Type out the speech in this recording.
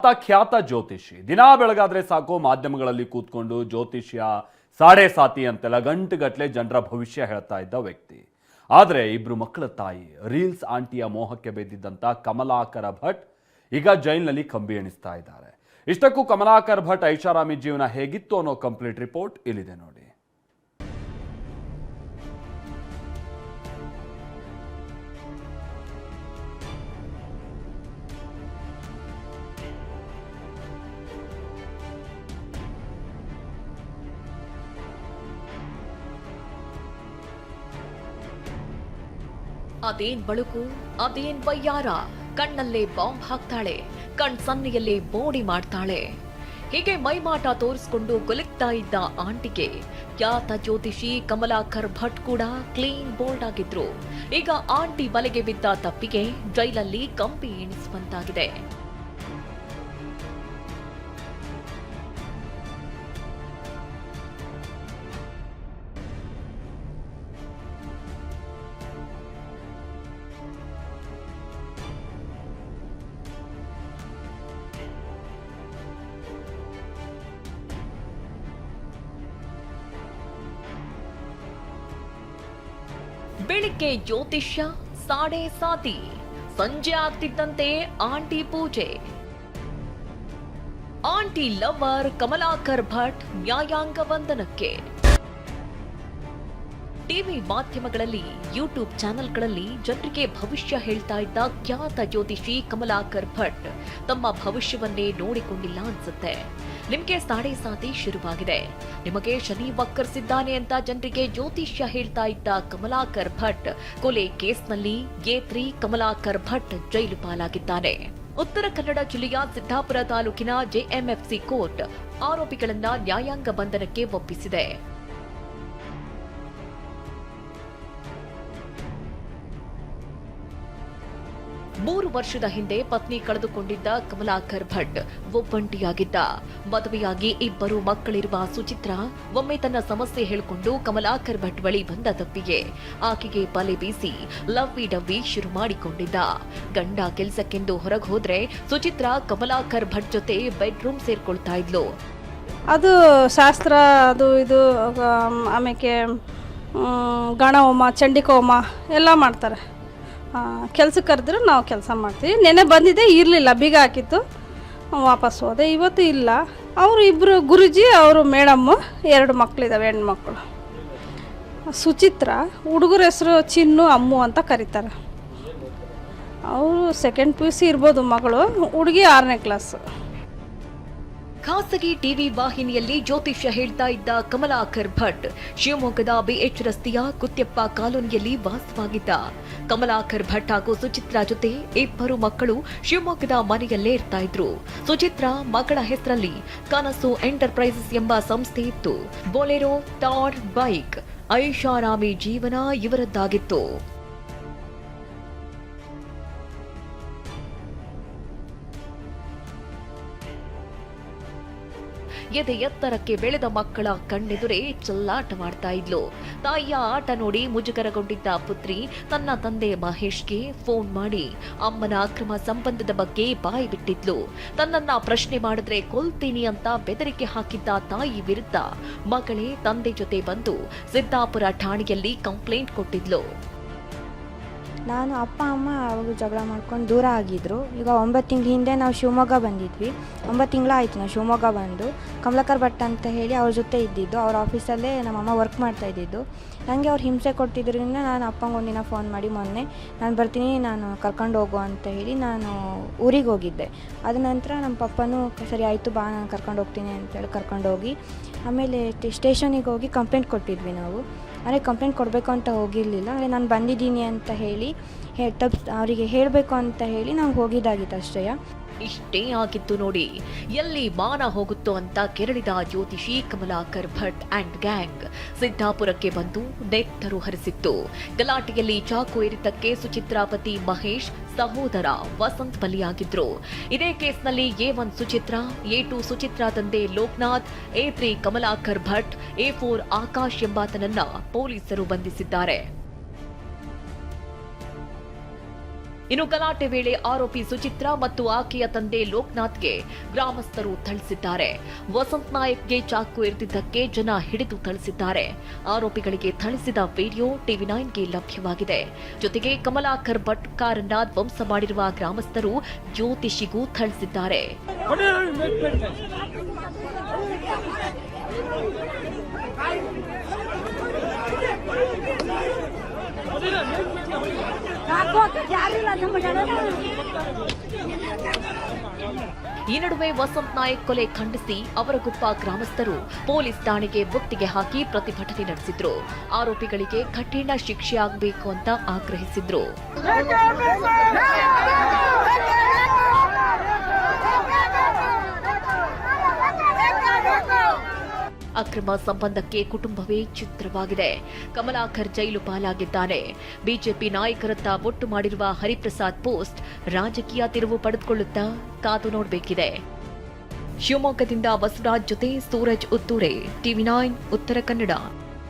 ಖ್ಯಾತ ಜ್ಯೋತಿಷಿ ದಿನಾ ಬೆಳಗಾದ್ರೆ ಸಾಕು ಮಾಧ್ಯಮಗಳಲ್ಲಿ ಕೂತ್ಕೊಂಡು ಜ್ಯೋತಿಷ್ಯ ಸಾಡೆ ಸಾತಿ ಅಂತೆಲ್ಲ ಗಂಟುಗಟ್ಟಲೆ ಜನರ ಭವಿಷ್ಯ ಹೇಳ್ತಾ ಇದ್ದ ವ್ಯಕ್ತಿ. ಆದರೆ ಇಬ್ರು ಮಕ್ಕಳ ತಾಯಿ ರೀಲ್ಸ್ ಆಂಟಿಯ ಮೋಹಕ್ಕೆ ಬಿದ್ದಿದ್ದಂತ ಕಮಲಾಕರ ಭಟ್ ಈಗ ಜೈಲಿನಲ್ಲಿ ಕಂಬಿ ಎಣಿಸ್ತಾ ಇದ್ದಾರೆ. ಇಷ್ಟಕ್ಕೂ ಕಮಲಾಕರ್ ಭಟ್ ಐಷಾರಾಮಿ ಜೀವನ ಹೇಗಿತ್ತು ಅನ್ನೋ ಕಂಪ್ಲೀಟ್ ರಿಪೋರ್ಟ್ ಇಲ್ಲಿದೆ ನೋಡಿ. ಅದೇನ್ ಬಳುಕು, ಅದೇನ್ ವಯ್ಯಾರ, ಕಣ್ಣಲ್ಲೇ ಬಾಂಬ್ ಹಾಕ್ತಾಳೆ, ಕಣ್ ಸನ್ನೆಯಲ್ಲೇ ಮೋಡಿ ಮಾಡ್ತಾಳೆ. ಹೀಗೆ ಮೈಮಾಟ ತೋರಿಸಿಕೊಂಡು ಗುಲುಕ್ತಾ ಇದ್ದ ಆಂಟಿಗೆ ಖ್ಯಾತ ಜ್ಯೋತಿಷಿ ಕಮಲಾಕರ್ ಭಟ್ ಕೂಡ ಕ್ಲೀನ್ ಬೋಲ್ಡ್ ಆಗಿದ್ರು. ಈಗ ಆಂಟಿ ಬಲೆಗೆ ಬಿದ್ದ ತಪ್ಪಿಗೆ ಜೈಲಲ್ಲಿ ಕಂಬಿ ಎಣಿಸುವಂತಾಗಿದೆ. ಬೆಳಿಗ್ಗೆ ಜ್ಯೋತಿಷ್ಯ ಸಾಡೆ ಸಾತಿ, ಸಂಜೆ ಆಗ್ತಿದ್ದಂತೆ ಆಂಟಿ ಪೂಜೆ. ಆಂಟಿ ಲವರ್ ಕಮಲಾಕರ್ ಭಟ್ ನ್ಯಾಯಾಂಗ ಬಂಧನಕ್ಕೆ. ಟಿವಿ ಮಾಧ್ಯಮಗಳಲ್ಲಿ, ಯೂಟ್ಯೂಬ್ ಚಾನೆಲ್ಗಳಲ್ಲಿ ಜನರಿಗೆ ಭವಿಷ್ಯ ಹೇಳ್ತಾ ಇದ್ದ ಖ್ಯಾತ ಜ್ಯೋತಿಷಿ ಕಮಲಾಕರ್ ಭಟ್ ತಮ್ಮ ಭವಿಷ್ಯವನ್ನೇ ನೋಡಿಕೊಂಡಿಲ್ಲ ಅನ್ಸುತ್ತೆ. ನಿಮಗೆ ಸಾಡೆ ಸಾತಿ ಶುರುವಾಗಿದೆ, ನಿಮಗೆ ಶನಿ ವಕ್ಕರಿಸಿದ್ದಾನೆ ಅಂತ ಜನರಿಗೆ ಜ್ಯೋತಿಷ್ಯ ಹೇಳ್ತಾ ಇದ್ದ ಕಮಲಾಕರ್ ಭಟ್ ಕೊಲೆ ಕೇಸ್ನಲ್ಲಿ A3 ಕಮಲಾಕರ್ ಭಟ್ ಜೈಲು ಪಾಲಾಗಿದ್ದಾನೆ. ಉತ್ತರ ಕನ್ನಡ ಜಿಲ್ಲೆಯ ಸಿದ್ದಾಪುರ ತಾಲೂಕಿನ JMFC ಕೋರ್ಟ್ ಆರೋಪಿಗಳನ್ನ ನ್ಯಾಯಾಂಗ ಬಂಧನಕ್ಕೆ ಒಪ್ಪಿಸಿದೆ. 3 ವರ್ಷದ ಹಿಂದೆ ಪತ್ನಿ ಕಳೆದುಕೊಂಡಿದ್ದ ಕಮಲಾಕರ್ ಭಟ್ ಒಬ್ಬಂಟಿಯಾಗಿದ್ದ. ಮದುವೆಯಾಗಿ 2 ಮಕ್ಕಳಿರುವ ಸುಚಿತ್ರಾ ಒಮ್ಮೆ ತನ್ನ ಸಮಸ್ಯೆ ಹೇಳಿಕೊಂಡು ಕಮಲಾಕರ್ ಭಟ್ ಬಳಿ ಬಂದ ತಪ್ಪಿಗೆ ಆಕೆಗೆ ಬಲೆ ಬೀಸಿ ಲವ್ವಿ ಡವ್ವಿ ಶುರು ಮಾಡಿಕೊಂಡಿದ್ದ. ಗಂಡ ಕೆಲಸಕ್ಕೆಂದು ಹೊರಗೆ ಹೋದ್ರೆ ಸುಚಿತ್ರಾ ಕಮಲಾಕರ್ ಭಟ್ ಜೊತೆ ಬೆಡ್ರೂಮ್ ಸೇರ್ಕೊಳ್ತಾ ಇದ್ಲು. ಅದು ಶಾಸ್ತ್ರ ಅದು ಇದು ಆಮೇಲೆ ಗಣ ಹೋಮ ಚಂಡಿಕ ಹೋಮ ಎಲ್ಲ ಮಾಡ್ತಾರೆ. ಕೆಲಸಕ್ಕೆ ಕರೆದ್ರೆ ನಾವು ಕೆಲಸ ಮಾಡ್ತೀವಿ. ನೆನೆ ಬಂದಿದ್ದೆ ಇರಲಿಲ್ಲ, ಬೀಗ ಹಾಕಿತ್ತು, ವಾಪಸ್ ಹೋದೆ. ಇವತ್ತು ಇಲ್ಲ. ಅವರು ಇಬ್ಬರು ಗುರುಜಿ, ಅವರು ಮೇಡಮ್ಮು, 2 ಮಕ್ಕಳಿದ್ದಾವೆ, ಹೆಣ್ಮಕ್ಳು. ಸುಚಿತ್ರಾ, ಹುಡುಗರ ಹೆಸರು ಚಿನ್ನು, ಅಮ್ಮು ಅಂತ ಕರೀತಾರೆ. ಅವರು 2nd PUC ಇರ್ಬೋದು ಮಗಳು, ಹುಡುಗಿ 6ನೇ ಕ್ಲಾಸು. ಖಾಸಗಿ ಟಿವಿ ವಾಹಿನಿಯಲ್ಲಿ ಜ್ಯೋತಿಷ್ಯ ಹೇಳ್ತಾ ಇದ್ದ ಕಮಲಾಕರ್ ಭಟ್ ಶಿವಮೊಗ್ಗದ BH ರಸ್ತೆಯ ಕುತ್ಯಪ್ಪ ಕಾಲೋನಿಯಲ್ಲಿ ವಾಸವಾಗಿದ್ದ. ಕಮಲಾಕರ್ ಭಟ್ ಹಾಗೂ ಸುಚಿತ್ರಾ ಜೊತೆ 2 ಮಕ್ಕಳು ಶಿವಮೊಗ್ಗದ ಮನೆಯಲ್ಲೇ ಇರ್ತಾ ಇದ್ರು. ಸುಚಿತ್ರಾ ಮಗಳ ಹೆಸರಲ್ಲಿ ಕನಸು ಎಂಟರ್ಪ್ರೈಸಸ್ ಎಂಬ ಸಂಸ್ಥೆ ಇತ್ತು. ಬೊಲೆರೋ, ಥಾರ್ ಬೈಕ್, ಐಷಾರಾಮಿ ಜೀವನ ಇವರದ್ದಾಗಿತ್ತು. ಎದೆ ಎತ್ತರಕ್ಕೆ ಬೆಳೆದ ಮಕ್ಕಳ ಕಣ್ಣೆದುರೇ ಚೆಲ್ಲಾಟ ಮಾಡ್ತಾ ಇದ್ಲು. ತಾಯಿಯ ಆಟ ನೋಡಿ ಮುಜುಗರಗೊಂಡಿದ್ದ ಪುತ್ರಿ ತನ್ನ ತಂದೆ ಮಹೇಶ್ಗೆ ಫೋನ್ ಮಾಡಿ ಅಮ್ಮನ ಅಕ್ರಮ ಸಂಬಂಧದ ಬಗ್ಗೆ ಬಾಯಿ ಬಿಟ್ಟಿದ್ಲು. ತನ್ನನ್ನ ಪ್ರಶ್ನೆ ಮಾಡಿದ್ರೆ ಕೊಲ್ತೀನಿ ಅಂತ ಬೆದರಿಕೆ ಹಾಕಿದ್ದ ತಾಯಿ ವಿರುದ್ಧ ಮಗಳೇ ತಂದೆ ಜೊತೆ ಬಂದು ಸಿದ್ದಾಪುರ ಠಾಣೆಯಲ್ಲಿ ಕಂಪ್ಲೇಂಟ್ ಕೊಟ್ಟಿದ್ಲು. ನಾನು ಅಪ್ಪ ಅಮ್ಮ ಅವಾಗ ಜಗಳ ಮಾಡ್ಕೊಂಡು ದೂರ ಆಗಿದ್ದರು. ಈಗ 9 ತಿಂಗಳ ಹಿಂದೆ ನಾವು ಶಿವಮೊಗ್ಗ ಬಂದಿದ್ವಿ. 9 ತಿಂಗಳಾಯಿತು ನಾವು ಶಿವಮೊಗ್ಗ ಬಂದು. ಕಮಲಾಕರ್ ಭಟ್ ಅಂತ ಹೇಳಿ ಅವ್ರ ಜೊತೆ ಇದ್ದಿದ್ದು, ಅವ್ರ ಆಫೀಸಲ್ಲೇ ನಮ್ಮಮ್ಮ ವರ್ಕ್ ಮಾಡ್ತಾ ಇದ್ದಿದ್ದು. ನನಗೆ ಅವ್ರು ಹಿಂಸೆ ಕೊಟ್ಟಿದ್ದರಿಂದ ನಾನು ಅಪ್ಪಂಗೆ ಒಂದಿನ ಫೋನ್ ಮಾಡಿ ಮೊನ್ನೆ ನಾನು ಬರ್ತೀನಿ, ನಾನು ಕರ್ಕೊಂಡು ಹೋಗು ಅಂತ ಹೇಳಿ ನಾನು ಊರಿಗೆ ಹೋಗಿದ್ದೆ. ಅದ ನಂತರ ನಮ್ಮ ಪಪ್ಪನೂ ಸರಿ ಆಯಿತು ಬಾ ನಾನು ಕರ್ಕೊಂಡು ಹೋಗ್ತೀನಿ ಅಂತೇಳಿ ಕರ್ಕೊಂಡೋಗಿ ಆಮೇಲೆ ಸ್ಟೇಷನಿಗೆ ಹೋಗಿ ಕಂಪ್ಲೇಂಟ್ ಕೊಟ್ಟಿದ್ವಿ ನಾವು. ಅಂದರೆ ಕಂಪ್ಲೇಂಟ್ ಕೊಡಬೇಕು ಅಂತ ಹೋಗಿರಲಿಲ್ಲ, ಅಂದರೆ ನಾನು ಬಂದಿದ್ದೀನಿ ಅಂತ ಹೇಳಿ ಅವರಿಗೆ ಹೇಳಬೇಕು ಅಂತ ಹೇಳಿ ನಾವು ಹೋಗಿದ್ದಾಗಿತ್ತು ಅಷ್ಟೇ. ಇಷ್ಟೇ ಆಗಿತ್ತು ನೋಡಿ. ಎಲ್ಲಿ ಮಾನ ಹೋಗುತ್ತೋ ಅಂತ ಕೆರಳಿದ ಜ್ಯೋತಿಷಿ ಕಮಲಾಕರ್ ಭಟ್ ಅಂಡ್ ಗ್ಯಾಂಗ್ ಸಿದ್ದಾಪುರಕ್ಕೆ ಬಂದು ನೆತ್ತರು ಹರಿಸಿತ್ತು. ಗಲಾಟೆಯಲ್ಲಿ ಚಾಕು ಇರಿತಕ್ಕೆ ಸುಚಿತ್ರಾ ಪತಿ ಮಹೇಶ್, ಸಹೋದರ ವಸಂತ್ ಬಲಿಯಾಗಿದ್ರು. ಇದೇ ಕೇಸ್ನಲ್ಲಿ A1 ಸುಚಿತ್ರಾ, A2 ಸುಚಿತ್ರಾ ತಂದೆ ಲೋಕನಾಥ್, A3 ಕಮಲಾಕರ್ ಭಟ್, A4 ಆಕಾಶ್ ಎಂಬಾತನನ್ನ ಪೊಲೀಸರು ಬಂಧಿಸಿದ್ದಾರೆ. ಇನ್ನು ಗಲಾಟೆ ವೇಳೆ ಆರೋಪಿ ಸುಚಿತ್ರಾ ಮತ್ತು ಆಕೆಯ ತಂದೆ ಲೋಕನಾಥ್ಗೆ ಗ್ರಾಮಸ್ಥರು ಥಳಿಸಿದ್ದಾರೆ. ವಸಂತ್ ನಾಯಕ್ಗೆ ಚಾಕು ಇರಿದಿದ್ದಕ್ಕೆ ಜನ ಹಿಡಿದು ಥಳಿಸಿದ್ದಾರೆ. ಆರೋಪಿಗಳಿಗೆ ಥಳಿಸಿದ ವಿಡಿಯೋ ಟಿವಿ9ಗೆ ಲಭ್ಯವಾಗಿದೆ. ಜೊತೆಗೆ ಕಮಲಾಕರ್ ಭಟ್ ಕಾರನ್ನ ಧ್ವಂಸ ಮಾಡಿರುವ ಗ್ರಾಮಸ್ಥರು ಜ್ಯೋತಿಷಿಗೂ ಥಳಿಸಿದ್ದಾರೆ. ಈ ನಡುವೆ ವಸಂತ್ ನಾಯಕ್ ಕೊಲೆ ಖಂಡಿಸಿ ಅವರಗುಪ್ಪ ಗ್ರಾಮಸ್ಥರು ಪೊಲೀಸ್ ಠಾಣೆಗೆ ಮುತ್ತಿಗೆ ಹಾಕಿ ಪ್ರತಿಭಟನೆ ನಡೆಸಿದ್ರು. ಆರೋಪಿಗಳಿಗೆ ಕಠಿಣ ಶಿಕ್ಷೆಯಾಗಬೇಕು ಅಂತ ಆಗ್ರಹಿಸಿದ್ರು. ಅಕ್ರಮ ಸಂಬಂಧಕ್ಕೆ ಕುಟುಂಬವೇ ಚಿತ್ರವಾಗಿದೆ. ಕಮಲಾಕರ್ ಜೈಲು ಪಾಲಾಗಿದ್ದಾನೆ. ಬಿಜೆಪಿ ನಾಯಕರತ್ತ ಬೊಟ್ಟು ಮಾಡಿರುವ ಹರಿಪ್ರಸಾದ್ ಪೋಸ್ಟ್ ರಾಜಕೀಯ ತಿರುವು ಪಡೆದುಕೊಳ್ಳುತ್ತಾ ಕಾದು ನೋಡಬೇಕಿದೆ. ಶಿವಮೊಗ್ಗದಿಂದ ಬಸವರಾಜ್ ಜೊತೆ ಸೂರಜ್ ಉತ್ತೂರೆ, ಟಿವಿ9 ಉತ್ತರ ಕನ್ನಡ.